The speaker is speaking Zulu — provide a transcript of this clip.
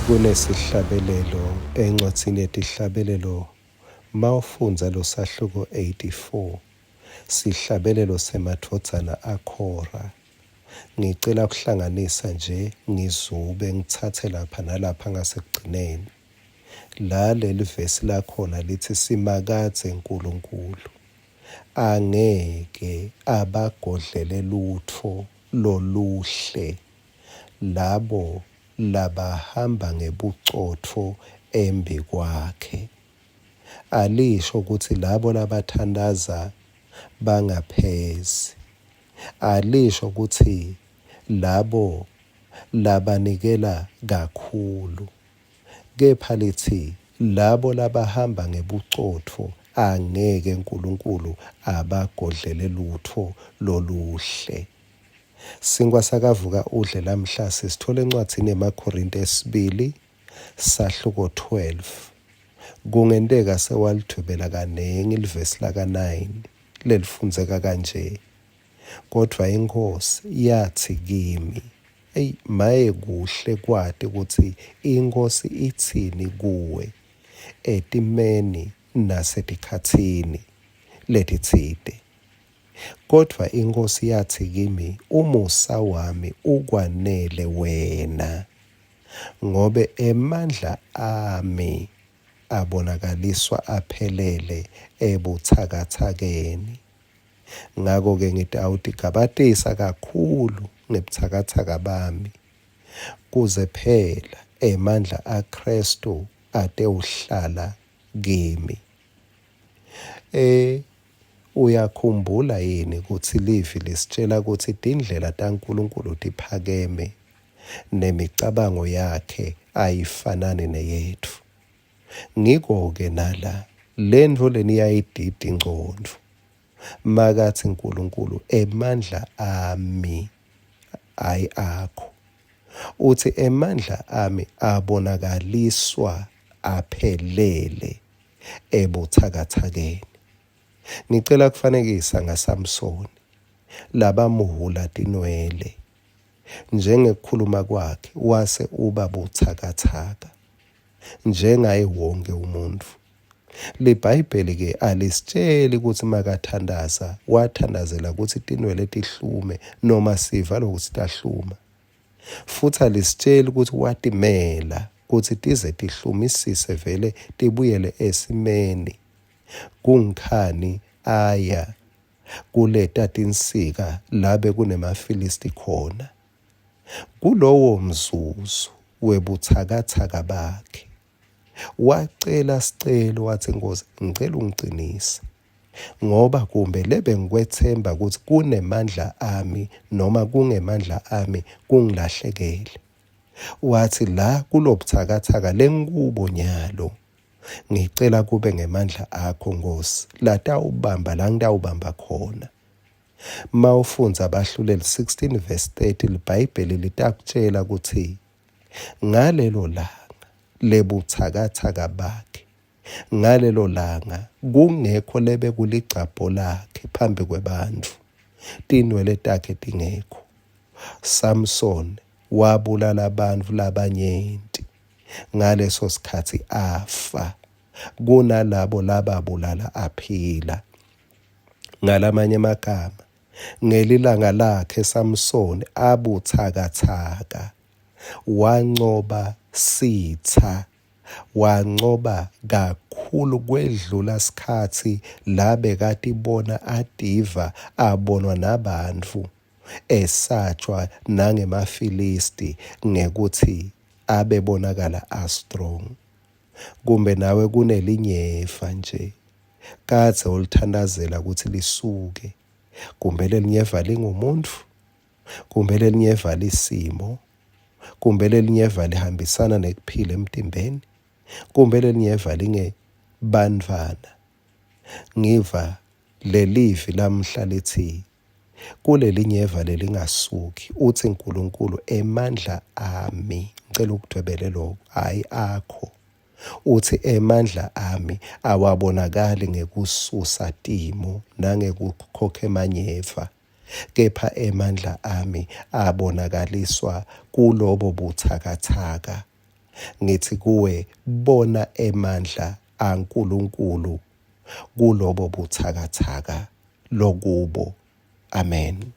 Kunesihlabelelo encwadzini yetihlabelelo mawufundza losahluko 84 sihlabelelo semadvodzana aKhora. Ngicela kuhlanganisa nje ngizube ngithathe lapha nalapha ngasekugcineni. La leli vesi lakhona lithi simakadze uNkulunkulu angeke abagodlele lutho loluhle labo labahamba ngebucotfo embi kwakhe. Alisho ukuthi labo labathandaza bangaphezi. Alisho ukuthi labo labanikela kakhulu. Kepha lithi labo labahamba ngebucotfo angeke uNkulunkulu abagodlele lutho loluhle. Sinkwa sakavuka udle lamhla sisithola encwadzini yamaKorinte esibili sahluko 12. Kungenteka sewalithwebela kanengi ilivesi laka-9 lelifundzeka kanje. Kodwa iNkosi yathi kimi, maye kuhle kwati ukuthi iNkosi itsini kuwe etimeni nasetikhatsini letitsite. Kodwa iNkosi yathi kimi, umusa wami ukwanele wena, ngoba emandla ami abonakaliswa aphelele ebuthakathakeni. Ngako-ke ngithi awutigabatisa kakhulu ngebuthakathaka bami, kuze phela emandla aKristu ate uhlala kimi. Uyakhumbula yini ukuthi livi lisitshela ukuthi tindlela taNkulunkulu tiphakeme nemicabango yakhe ayifanani neyetfu? Ngiko-ke nala lento leniyayidida ingcondvo. Makathi uNkulunkulu emandla ami ayi akho. Uthi emandla ami abonakaliswa aphelele ebuthakathakeni. Ngicela kufanekisa ngaSamsoni labamuhula tinwele. Njengekukhuluma kwakhe wase uba buthakathaka njengaye wonke umuntu. LiBhayibheli-ke alisitsheli ukuthi makathandaza wathandazela ukuthi tinwele tihlume noma siva lokuthi tahluma. Futhi alisitsheli ukuthi watimela ukuthi tize tihlumisise vele tibuyele esimeni. Kungikhani aya kuleta tinsika labe kunemafilisti khona. Kulowo mzuzu webuthakathaka bakhe wacela sicelo wathi, Nkosi ngicela ungiqinise, ngoba kumbe lebe ngikwethemba ukuthi kunemandla ami noma kungemandla ami kungilahlekele. Wathi la kulobuthakathaka lengikubo nyalo ngicela kube ngemandla akho Nkosi, latawubamba la ngitawubamba khona. Mawufunza Abahluleli 16 verse 30 liBhayibheli litakutshela ukuthi ngalelo langa lebuthakathaka bakhe, ngalelo langa kungekho lebe kuligcabho lakhe phambi kwebantfu, tinwele takhe tingekho. Samson wabulala abantu labanyenti, ngaleso sikhathi afa kunalabo lababulala aphila. Ngalamanye amagama, ngelilanga lakhe Samson abuthakathaka wancoba sitha, wancoba kakhulu kwedlula sikhathi labe katibona ativa abonwa nabantfu esatshwa nangemafilisti ngekuthi abebonakala astrong. Kumbe nawe kunelinyeva nje kadze ulithandazela ukuthi lisuke. Kumbe lelinyeva lingumuntu, kumbe lelinyeva lisimo, kumbe lelinyeva lihambisana nekuphila emtimbeni, kumbe lelinyeva lingebantfwana. Ngiva lelivi lamhla lithi kulelinyeva lelingasuki uthi uNkulunkulu emandla ami, ngicela ukudwebele lokho, hayi akho. Uthi emandla ami awabonakali ngekususa timo nangekukhokha emanyeva, kepha emandla ami abonakaliswa kulobo buthakathaka Ngithi kuwe, bona emandla aNkulunkulu kulobo buthakathaka lokubo. Amen.